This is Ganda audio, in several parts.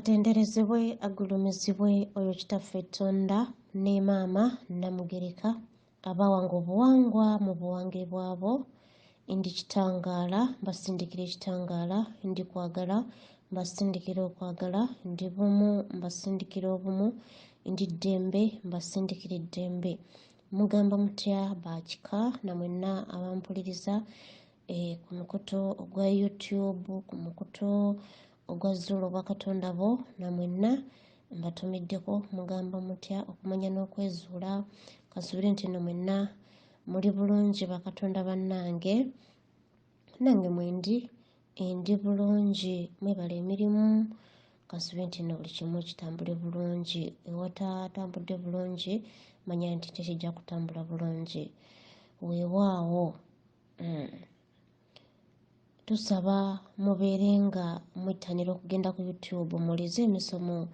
Katenderezebwe agulumizibwe oyo kitaffe Tonda ne maama Namugereka abawanga obuwangwa mu buwange bwabo. Ndi kitangaala mbasindikira ekitangaala, ndi kwagala mbasindikira okwagala, ndi bumu mbasindikira obumu, ndi ddembe mbasindikira eddembe. Mugamba mutya bakika na mwenna abampuliriza ku mukuto ogwa YouTube, ku mukuto ogwa Zulu obwa Katonda bo, na mwenna mbatumiddeko mugamba mutya okumanya n'okwezuula. Kasubire nti no mwenna muli bulungi bakatonda bannange, nange mwendi ndi bulungi, mwebala emirimu. Kasubire nti no buli kimu kitambule bulungi, ewatatambudde bulungi manya nti tekijja kutambula bulungi. Weewaawo tusaba mubeere nga mwettanira okugenda ku YouTube mulize emisomo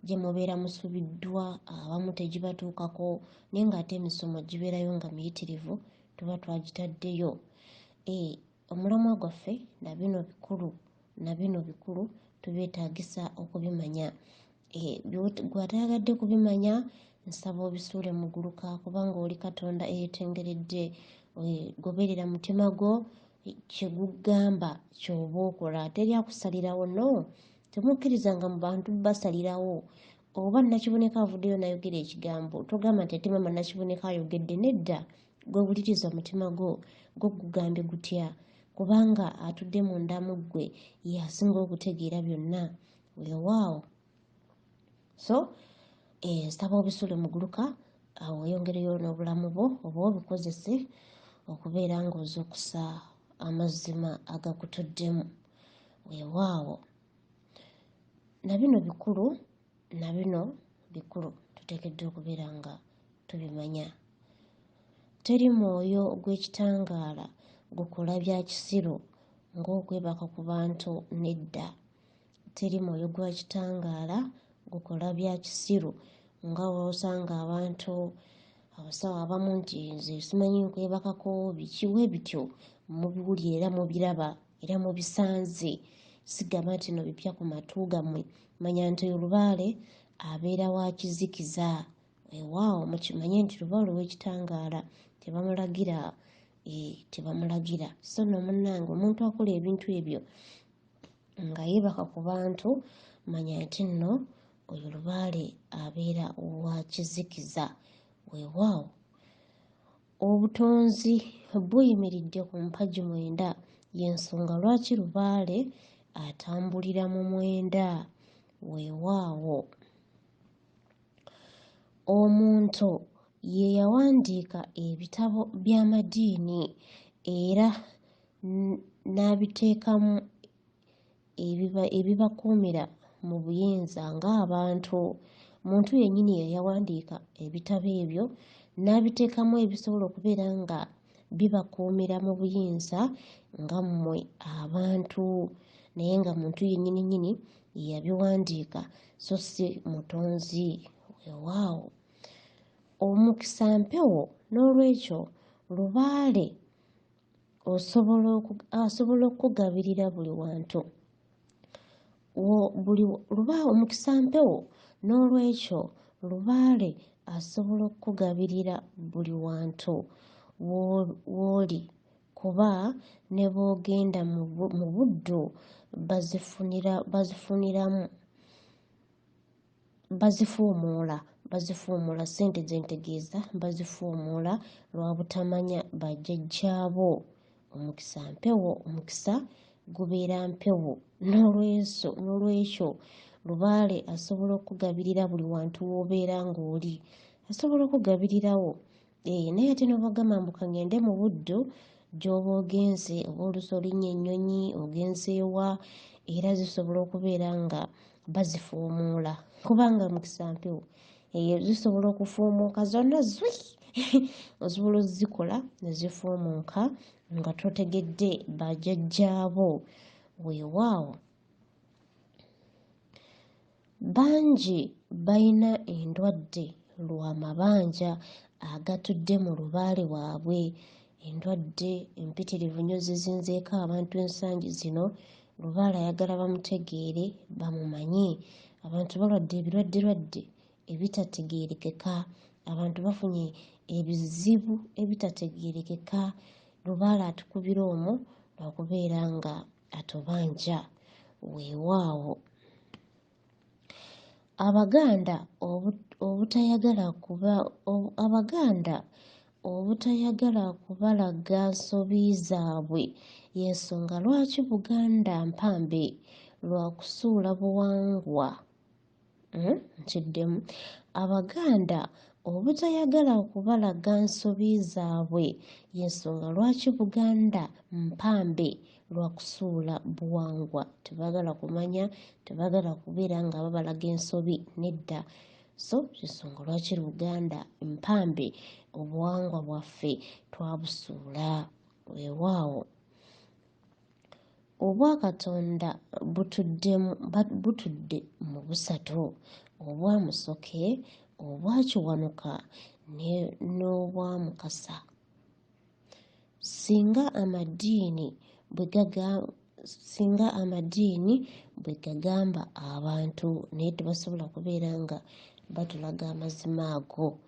gye mubeera musubiddwa, abamu tegibatuukako naye ng'ate emisomo gibeerayo nga miyitirivu tuba twagitaddeyo. Omulamwa gwaffe Nabino bikulu tubyetaagisa okubimanya. Gw'atayagadde kubimanya nsaba obisuule mu gguluka, kubanga oli Katonda eyeetengeredde. Goberera mutima gwo, kye gugamba ky'oba okola, teri akusalirawo. No, temukkirizanga mu bantu basalirawo. Oba Nakiboneka avuddeyo n'ayogera ekigambo togamba nti ate maama Nakiboneka ayogedde. Nedda, gwe wuliriza omutima gwo gugambye gutya, kubanga atudde munda mu ggwe yasinga okutegeera byonna. Weewaawo. So nsaba obisuule mu gguluka, awo oyongereyo n'obulamu bwo oba obukozese okubeera ng'oza okusa amazima agakutuddemu. Weewaawo. Nabino bikulu tuteekeddwa okubeera nga tubimanya. Teri mwoyo ogw'ekitangaala gukola bya kisiru ng'okwebaka ku bantu. Nedda, teri mwoyo gwa kitangaala gukola bya kisiru nga osanga abantu abasawo abamu nti nze simanyi nkwebakako bikiwe bityo. Mubiwulira era mubiraba era mubisanze, sigamba nti no bipya ku matu gammwe. Manya nti olubaale abeera wa kizikiza. Weewaawo, mukimanye nti lubaale ow'ekitangaala tebamulagira. So no munnange, omuntu akola ebintu ebyo nga yeebaka ku bantu, manya nti nno oyo lubaale abeera wa kizikiza. Weewaawo. Obutonzi buyimiridde ku mpagi mwenda, y'ensonga lwaki lubaale atambulira mu mwenda. Weewaawo. Omuntu ye yawandiika ebitabo by'amadiini era n'abiteekamu ebibakuumira mu buyinza ng'abantu. Muntu yennyini ye yawandiika ebitabo ebyo n'abiteekamu ebisobola okubeera nga bibakuumira mu buyinza nga mmwe abantu, naye nga muntu yennyini yabiwandiika so si mutonzi. Weewaawo. Omukisa mpewo, n'olwekyo lubaale asobola okukugabirira buli wantu. Omukisa mpewo, n'olwekyo lubaale asobola okukugabirira buli wantu w'oli, kuba ne bw'ogenda mu buddo bazifuumuula ssente ze ntegeeza, bazifuumuula lwa butamanya bajjajjaabo. Omukisa mpewo, omukisa gubeera mpewo, n'olwekyo lubaale asobola okukugabirira buli wantu w'obeera ng'oli, asobola okukugabirirawo. Naye ate n'obagamba mbu kangende mu buddo gy'oba ogenze, oba oluusi olinnya ennyonyi ogenze ewa, era zisobola okubeera nga bazifuumuula, kubanga mukisa mpewo zisobola okufuumuuka zonna zwi osobola ozikola ne zifuumuuka nga totegedde bajjajjaabo. Weewaawo. Bangi bayina endwadde lwa mabanja agatudde mu lubaale waabwe. Endwadde empitirivu nnyo zizinzeeko abantu ensangi zino Lubaale ayagala bamutegeere bamumanyi. Abantu balwadde ebirwadde ebitategeerekeka, abantu bafunye ebizibu ebitategeerekeka. Lubaale atukubira omwo lwakubeera nga atubanja. Weewaawo Abaganda obutayagala kubalaga nsobi zaabwe y'ensonga lwaki Buganda mpambe lwa kusuula buwangwa. Nkiddemu. Abaganda obutayagala kubalaga nsobi zaabwe y'ensonga lwaki Buganda mpambe lwa kusuula buwangwa. Tebagala kumanya, tebagala kubeera nga babalaga ensobi, nedda. So ensonga lwaki Buganda mpambe obuwangwa bwaffe twabusuula. Weewaawo Obwakatonda butudde mu busatu: obwamusoke, obwakiwanuka n'obwamukasa. Singa amadiini bwe gagamba abantu, naye tebasobola kubeera nga batulaga amazima ago.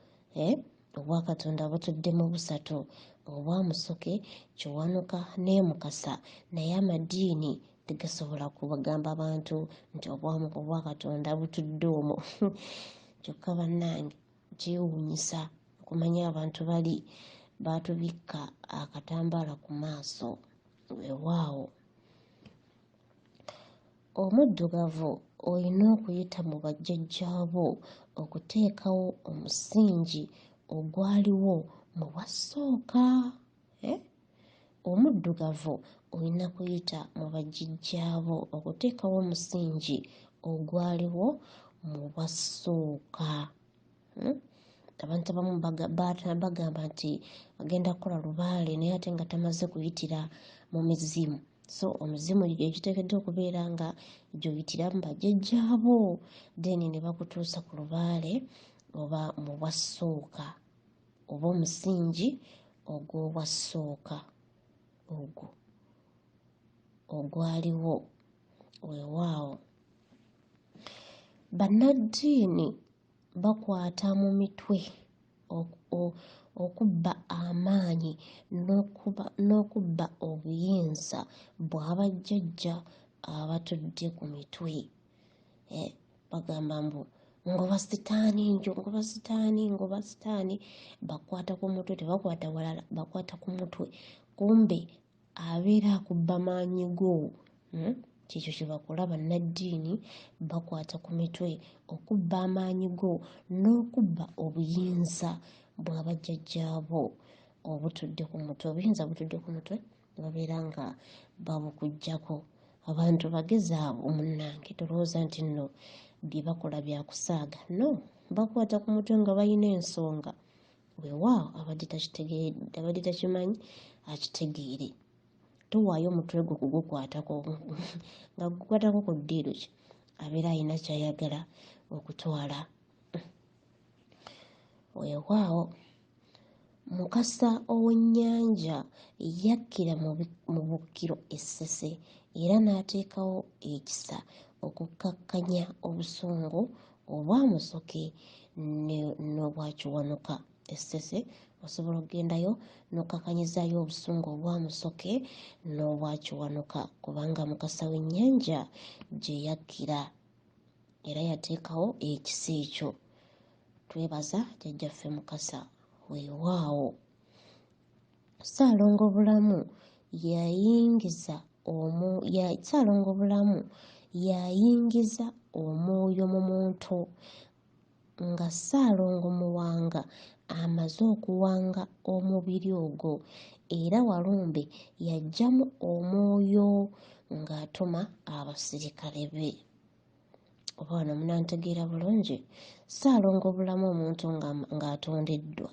Obwakatonda butudde mu busatu: obwamusoke, kiwanuka n'emukasa. Naye amadiini tegasobola kubagamba abantu nti obwakatonda butudde omwo. Kyokka bannange kyewuunyisa okumanya abantu bali baatubikka akatambaala ku maaso. Weewaawo omuddugavu olina okuyita mu bajjajjaabo okuteekawo omusingi ogwaliwo mu bwasooka. Omuddugavu olina kuyita mu bajjajjaabo okuteekawo omusingi ogwaliwo mu bwasooka. Abantu abamu bagamba nti agenda kukola lubaale naye ate nga tamaze kuyitira mu mizimu. So omuzimu egiteekeddwa okubeera nga gy'oyitiramu bajjajjaabo, then ne bakutuusa ku lubaale oba mu bwasooka oba omusingi ogw'obwasooka ogwo ogwaliwo. Weewaawo bannaddiini bakwata mu mitwe okubba amaanyi n'okubba obuyinza bw'abajjajja abatudde ku mitwe. Bagamba mbu ngoba sitaani, bakwata ku mutwe, tebakwata walala, bakwata ku mutwe. Kumbe abeera akubba maanyi go. Kyekyo kye bakola bannaddiini, bakwata ku mitwe okubba amaanyi go n'okubba obuyinza bw'abajjajjaabo obutudde ku mutwe. Obuyinza butudde ku mutwe babeera nga babukuggyako. Abantu bagezaawo munnange, tolowooza nti nno bye bakola bya kusaaga. No, bakwata ku mutwe nga balina ensonga. Weewaawo abadde takimanyi akitegeere. Towaayo omutwe gwo kugukwatako nga gukwatako ku ddiiro ki, abeera alina ky'ayagala okutwala. Weewaawo Mukasa ow'ennyanja yakkira mu Bukkiro Essese era n'ateekawo ekisa okukkakkanya obusungu obwamusoke n'obwakiwanuka. Essese osobola okugendayo n'okkakanyizaayo obusungu obwamusoke n'obwakiwanuka, kubanga Mukasa w'ennyanja gye yakkira era yateekawo ekisa ekyo. Twebaza jjajjaffe Mukasa. Weewaawo Ssaalongo Bulamu yayingiza omwoyo mu muntu nga Ssaalongo Muwanga amaze okuwanga omubiri ogwo, era Walumbe yaggyamu omwoyo ng'atuma abasirikale be. Oba wano munantegeera bulungi. Ssaalongo Bulamu omuntu ng'atondeddwa,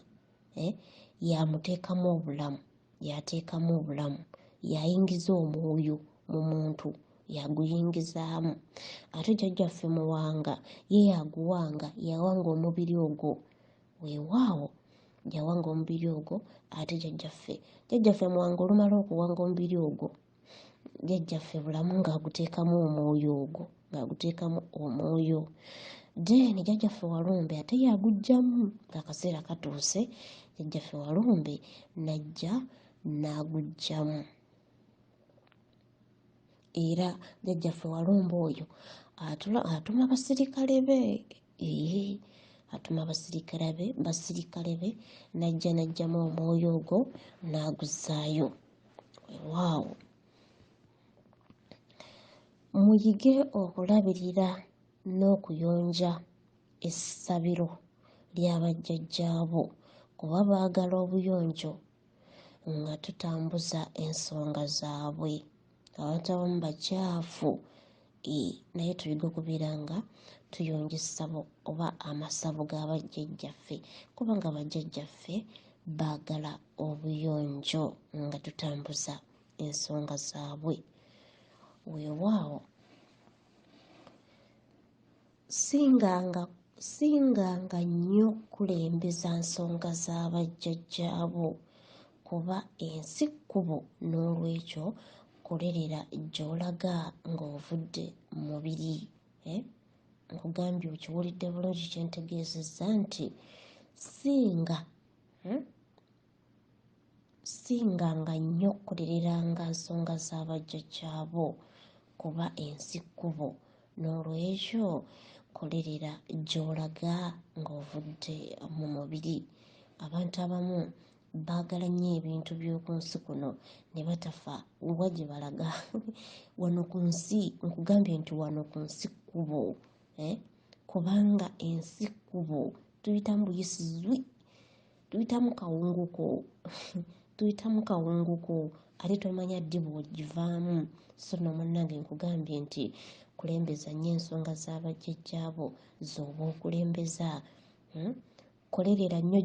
yamuteekamu obulamu, yateekamu obulamu, yayingiza omwoyo mu muntu, yaguyingizaamu. Ate jjajjaffe Muwanga ye yaguwanga, yawanga omubiri ogwo. Weewaawo yawanga omubiri ogwo. Ate jjajjaffe Muwanga olumala okuwanga omubiri ogwo jjajjaffe bulamu ng'aguteekamu omwoyo ogwo, ng'aguteekamu omwoyo. Then jjajjaffe Walumbe ate yaguggyamu ng'akaseera katuuse, jjajjaffe Walumbe najja n'aguggyamu. Era jjajjaffe Walumbe oyo atuma basirikale be, atuma basirikale be n'aggyamu omwoyo ogwo n'aguzzaayo. Waawo. Muyige okulabirira n'okuyonja essabiro ly'abajjajjaabo kuba baagala obuyonjo nga tutambuza ensonga zaabwe. Abantu abamu bacaafu, naye tuyige okubeera nga tuyonja essabo oba amasabo g'abajjajjaffe kubanga bajjajjaffe baagala obuyonjo nga tutambuza ensonga zaabwe. Weewaawo. Singanga nnyo kulembeza nsonga z'abajjajjaabo kuba ensi kkubo, n'olwekyo kolerera gy'olaga ng'ovudde mu mubiri. Nkugambye okiwulidde bulungi kye ntegeezezza nti singanga nnyo kulereranga nsonga z'abajjajjaabo kuba ensi kkubo, n'olwekyo kolerera gy'olaga ng'ovudde mu mubiri. Abantu abamu baagala nnyo ebintu by'oku nsi kuno ne batafa wa gye balaga. Wano ku nsi, nkugambye nti wano ku nsi kkubo, kubanga ensi kkubo tuyitamu buyisi zwi, tuyitamu kawunguko ate tomanya ddi bw'ogivaamu. So no munnange nkugambye nti kulembeza nnyo ensonga z'abajjajjaabo z'oba okulembeza. Kolerera nnyo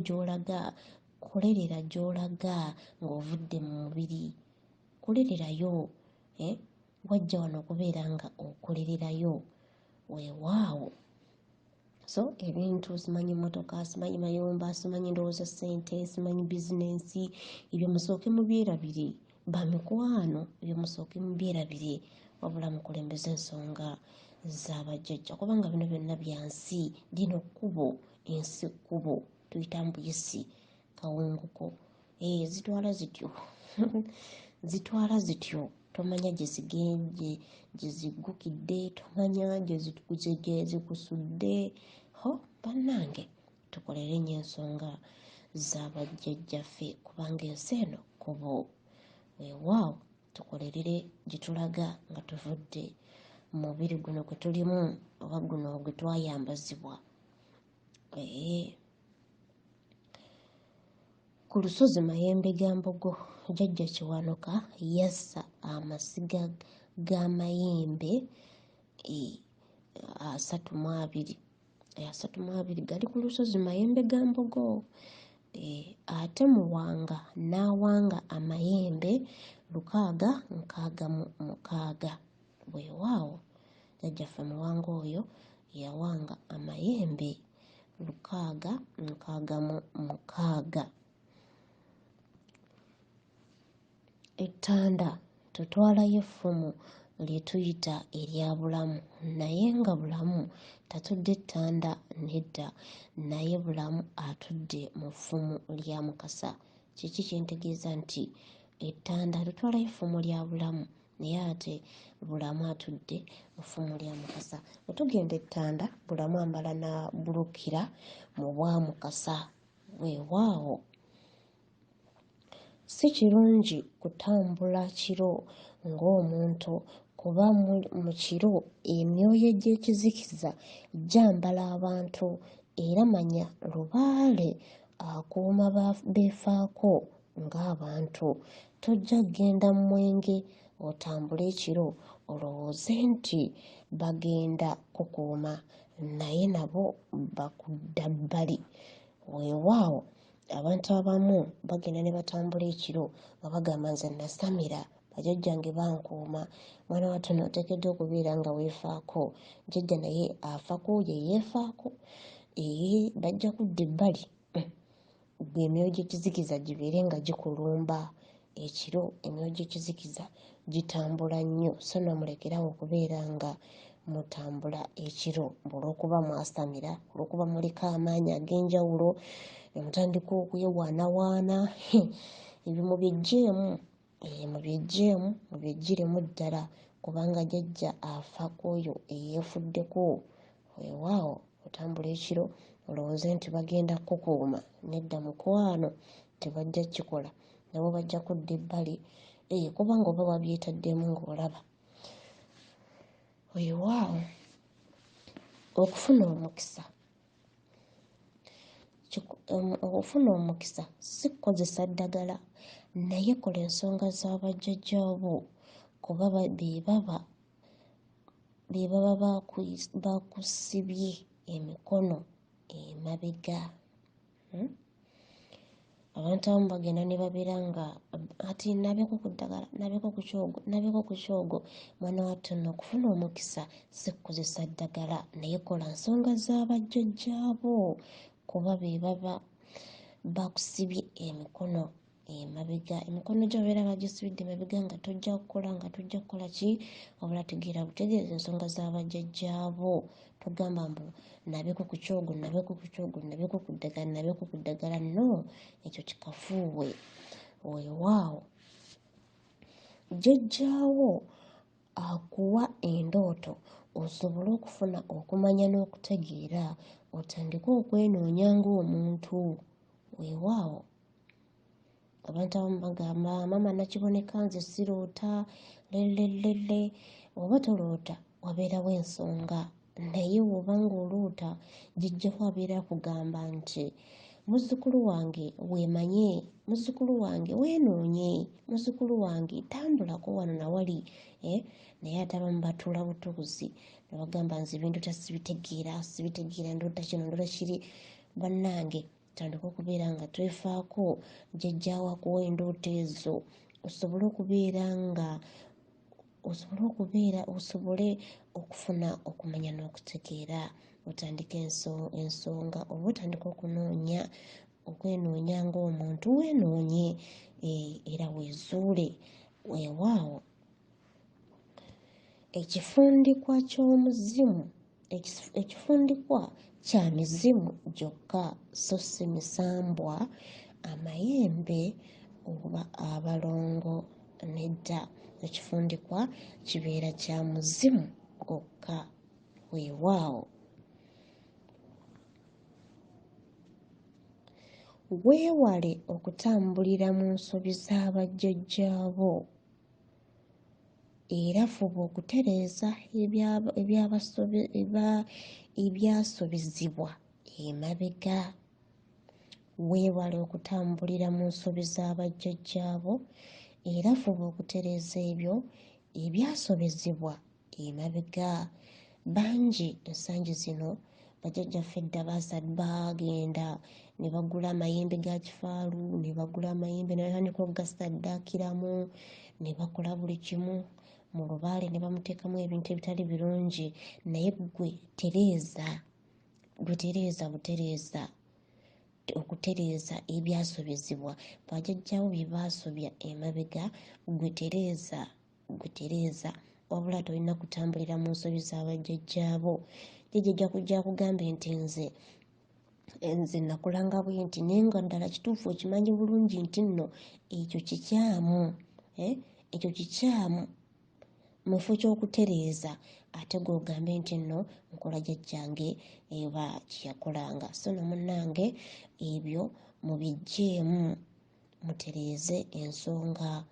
gy'olaga ng'ovudde mu mubiri. Kolererayo, wajja wano okubeera nga okolererayo. Weewaawo. So ebintu simanyi mmotoka, simanyi mayumba, simanyi ndowooza ssente, simanyi bizinensi, ebyo musooke mubyerabire. Bamikwano, ebyo musooke mubyerabire, wabula mukulembeza ensonga z'abajjajja kubanga bino byonna bya nsi. Lino kkubo, ensi kkubo, tuyitamu buyisi, kawunguko. Zitwala zityo. Tomanya gye ziggukidde, tomanya gye zikusudde. Bannange, tukolere nnyo ensonga z'abajjajjaffe kubanga ensi eno kkubo. Weewaawo, tukolerere gye tulaga nga tuvudde mu mubiri guno gwe tulimu oba guno gwe twayambazibwa. Ku lusozi Mayembegambogo, jjajja Kiwanuka yassa amasiga g'amayembe 32 gali ku lusozi Mayembegambogo. Ate Muwanga n'awanga amayembe 666. Weewaawo, jjajjaffe Muwanga oyo yawanga amayembe 666. Ettanda tutwalayo effumu lye tuyita erya bulamu, naye nga bulamu tatudde ttanda nedda, naye bulamu atudde mu ffumu lya Mukasa. Kiki kyentegeeza nti ettanda tutwalayo effumu lya bulamu naye ate bulamu atudde mu ffumu lya Mukasa. Bwe tugenda ettanda, bulamu ambala na bulukira mu bwa Mukasa. Weewaawo. Si kirungi kutambula kiro ng'omuntu kuba mu kiro emyoyo egy'ekizikiza gyambala abantu, era manya lubaale akuuma beefaako ng'abantu. Tojja kgenda mu mwenge otambule ekiro olowooze nti bagenda kukuuma, naye nabo bakudda bbali. Weewaawo, abantu abamu bagenda ne batambula ekiro nga bagamba nze nasamira, bajjajjange bankuuma. Mwana wattu n'oteekeddwa okubeera nga weefaako. Jjajja naye afaako ye yeefaako. Bajja kudda ebbali, gwe emyoyo gy'ekizikiza gibeere nga gikulumba. ekiro emyoyo gy'ekizikiza gitambula nnyo, so namulekerawo okubeera nga mutambula ekiro olw'okuba mwasamira, olw'okuba muliko amaanyi ag'enjawulo ne mutandika okwewaanawaana. Ebyo mubyeggyemu, mubyeggyiremu ddala, kubanga jjajja afa k'oyo eyeefuddeko. Weewaawo otambula ekiro olowooze nti bagenda kukukuuma, nedda mukwano tebajja kukikola, nabo bajja kudda ebbali kubanga oba wabyetaddemu ng'olaba. Weewaawo okufuna omukisa si kukozesa ddagala, naye kola ensonga z'abajjajjaabo, kuba be baba bakusibye emikono emabega. Abantu abamu bagenda ne babeera nga ati nabeko ku ddagala, nabeko ku kyogo. Mwana wattu nno, okufuna omukisa si kukozesa ddagala, naye kola nsonga z'abajjajjaabo, kuba be baba bakusibye emikono emabega. Emikono gyo babeera bagisibidde emabega nga tojja kukola ki? Wabula tegeeza ensonga z'abajjajjaabo. Togamba mbu nabeko ku kyogo, nabeko ku ddagala. No, ekyo kikafuuwe. Weewaawo jjajjaawo akuwa endooto osobole okufuna okumanya n'okutegeera, otandike okwenoonya ng'omuntu. Weewaawo abantu abamu bagamba maama Nakiboneka nze siroota lelelele. Oba toloota wabeerawo ensonga, naye bw'oba ng'oloota jjajjawo abeera akugamba nti muzzukulu wange weemanye, muzzukulu wange wenoonye, muzzukulu wange tambulako wano na wali. Naye ate abamu batuula butuuzi ne bagamba nze ebintu sibitegeera, ndoota kino ndoota kiri. Bannange, tandika okubeera nga twefaako, jjajjaawo akuwa endooto ezo osobole okufuna okumanya n'okutegeera, otandike ensonga, oba otandika okwenoonya ng'omuntu, wenoonye era weezuule. Weewaawo ekifundikwa kya mizimu gyokka, so si misambwa, amayembe oba abalongo, nedda. Ekifundikwa kibeera kya muzimu gwokka. Weewaawo weewale okutambulira mu nsobi z'abajjajjaabo, era fuba okutereeza ebyasobezibwa emabega. Weewale okutambulira mu nsobi z'abajjajjaabo, era fuba okutereeza ebyo ebyasobezibwa emabega. Bangi ensangi zino bajjajjaffe edda bagenda ne bagula amayembe ga kifaalu, ne bagula amayembe ne batandika okugasaddaakiramu, ne bakola buli kimu mu lubaale ne bamuteekamu ebintu ebitali birungi. Naye ggwe tereeza okutereeza ebyasobezibwa. Bajjajjaawo bye baasobya emabega, ggwe tereeza, wabula tolina kutambulira mu nsobi z'abajjajjaabo. Jjajja kujja kugambe nti nze nakulanga bwe nti, naye nga ddala kituufu okimanyi bulungi nti nno ekyo kikyamu mu kifo ky'okutereeza, ate gw'ogambe nti nno nkola jjajjange eba kyeyakolanga. So no munnange, ebyo mubiggyeemu, mutereeze ensonga.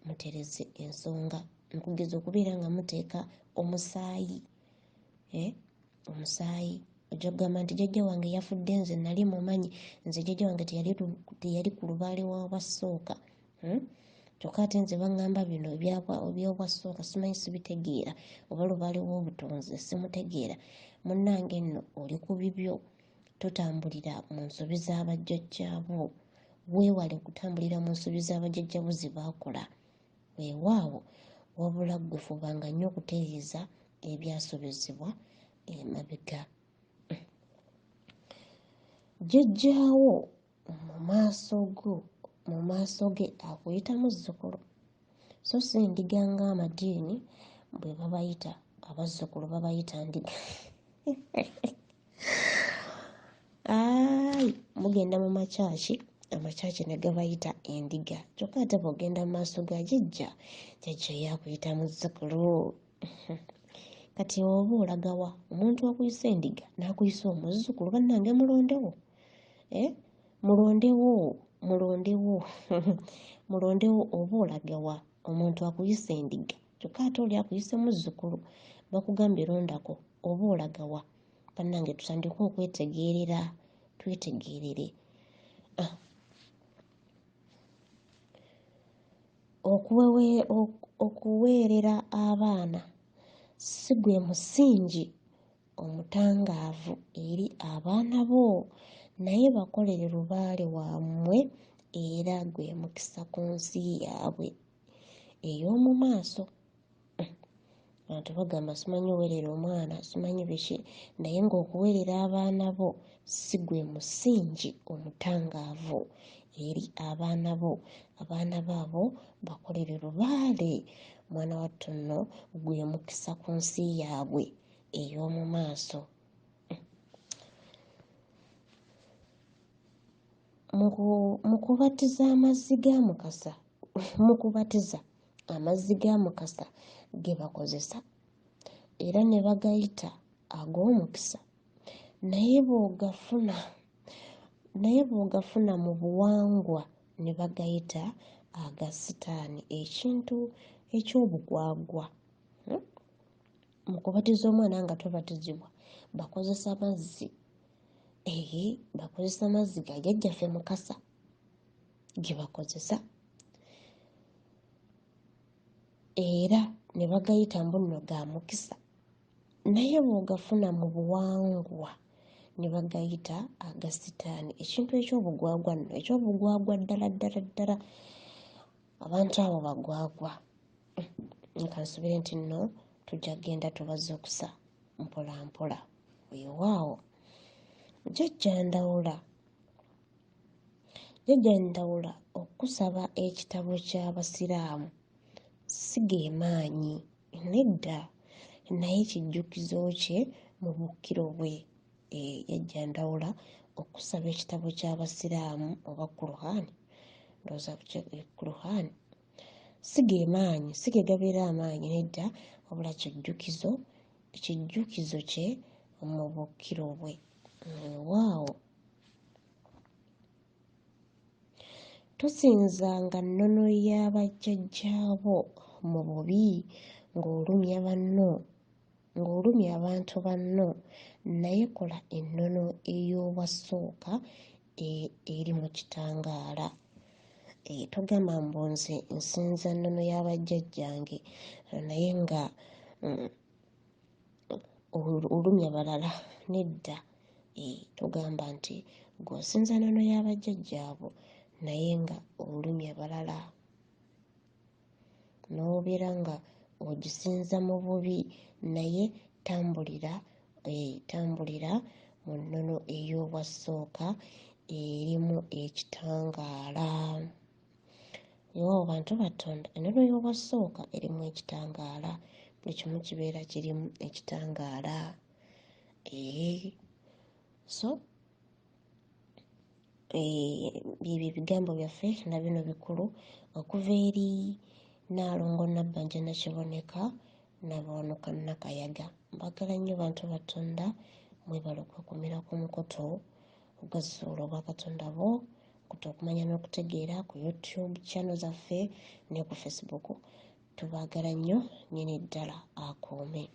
Mutereeze ensonga, nkugeza okubeera nga muteeka omusaayi ojja kugamba nti jjajja wange yafudde, nze nali mumanyi, nze jjajja wange teyali ku lubaale w'obwasooka. Kyokka ate nze baŋŋamba bino eby'obwasooka simanyi, sibitegeera, oba lubaale w'obutonzi simutegeera. Munnange nno oli ku bibyo, totambulira mu nsobi z'abajjajjaabo. Weewale okutambulira mu nsobi z'abajjajjaabo ze baakola. Weewaawo wabula ggwe fubanga nnyo okutereeza ebyasobezebwa emabega. Jjajjaawo mu maaso go mu maaso ge akuyita muzzukulu. So si ndiga ng'amadiini bwe babayita, abazzukulu babayita ndiga. Mugenda mu makyaki, amakyaki ne gabayita endiga. Kyokka ate bw'ogenda mu maaso ga jjajja yakuyita muzzukulu. Kati oba olagawa omuntu akuyisa endiga n'akuyisa omuzzukulu, bannange mulondewo. Mulondewo oba olagawa omuntu akuyisa endiga, kyokka ate oli akuyisa muzzukulu, bakugambye londako oba olagawa. Bannange tutandike okwetegeerera, twetegeerere. Okuweerera abaana si gwe musingi omutangaavu eri abaana bo, naye bakolere lubaale wammwe era gwe mukisa ku nsi yaabwe ey'omu maaso. Abantu bagamba simanyi owerera omwana, simanyi biki, naye ng'okuweerera abaana bo si gwe musingi omutangaavu eri abaana bo. Abaana baabo bakolere lubaale. Mwana wattu nno gwe mukisa ku nsi yaabwe ey'omu maaso. Mukubatiza amazzi ga Mukasa, mukubatiza amazzi ga Mukasa ge bakozesa era ne bagayita ag'omukisa, naye bw'ogafuna mu buwangwa ne bagayita aga sitaani, ekintu eky'obugwagwa. Mu kubatiza omwana nga tobatizibwa bakozesa mazzi, bakozesa mazzi ga jjajjaffe Mukasa ge bakozesa, era ne bagayita mbu nno ga mukisa. Naye bw'ogafuna mu buwangwa ne bagayita aga sitaani, ekintu eky'obugwagwa nno, eky'obugwagwa ddala. Abantu abo bagwagwa. Nkansubire nti nno tujja kgenda tubaze okusa mpola mpola. Weewaawo jjajja Ndawula okusaba ekitabo ky'Abasiraamu si ge maanyi, nedda, naye kijjukizo kye mu bukkiro bwe. Jjajja Ndawula okusaba ekitabo ky'Abasiraamu oba Qur'an, ndowooza Qur'an si ge maanyi, si ge gabeera amaanyi, nedda, wabula kijjukizo kye mu bukkiro bwe. Waawo tosinzanga nnono ya bajjajjaabo mu bubi ng'olumya abantu banno, naye kola ennono ey'owasooka eri mu kitangaala. Togamba mbu nze nsinza nnono y'abajjajjange naye nga olumya balala, nedda. Togamba nti gw'osinza nnono y'abajjajjaabo naye nga olumya balala, n'obeera nga ogisinza mu bubi, naye tambulira mu nnono ey'owasooka erimu ekitangaala. Yewaawo bantu Batonda, ennono y'owasooka erimu ekitangaala, buli kimu kibeera kirimu ekitangaala. So byebyo ebigambo byaffe Nabino Bikulu okuva eri Nalongo, Nabbanja, Nakiboneka, Nabawanuka, Nakayaga. Mbagala nnyo bantu Batonda, mwebale okwekumira ku mukoto ogw'essuula obwa Katonda bo, kuta okumanya n'okutegeera ku YouTube channel zaffe ne ku Facebook. Tubaagala nnyo, nnyini ddala akuume.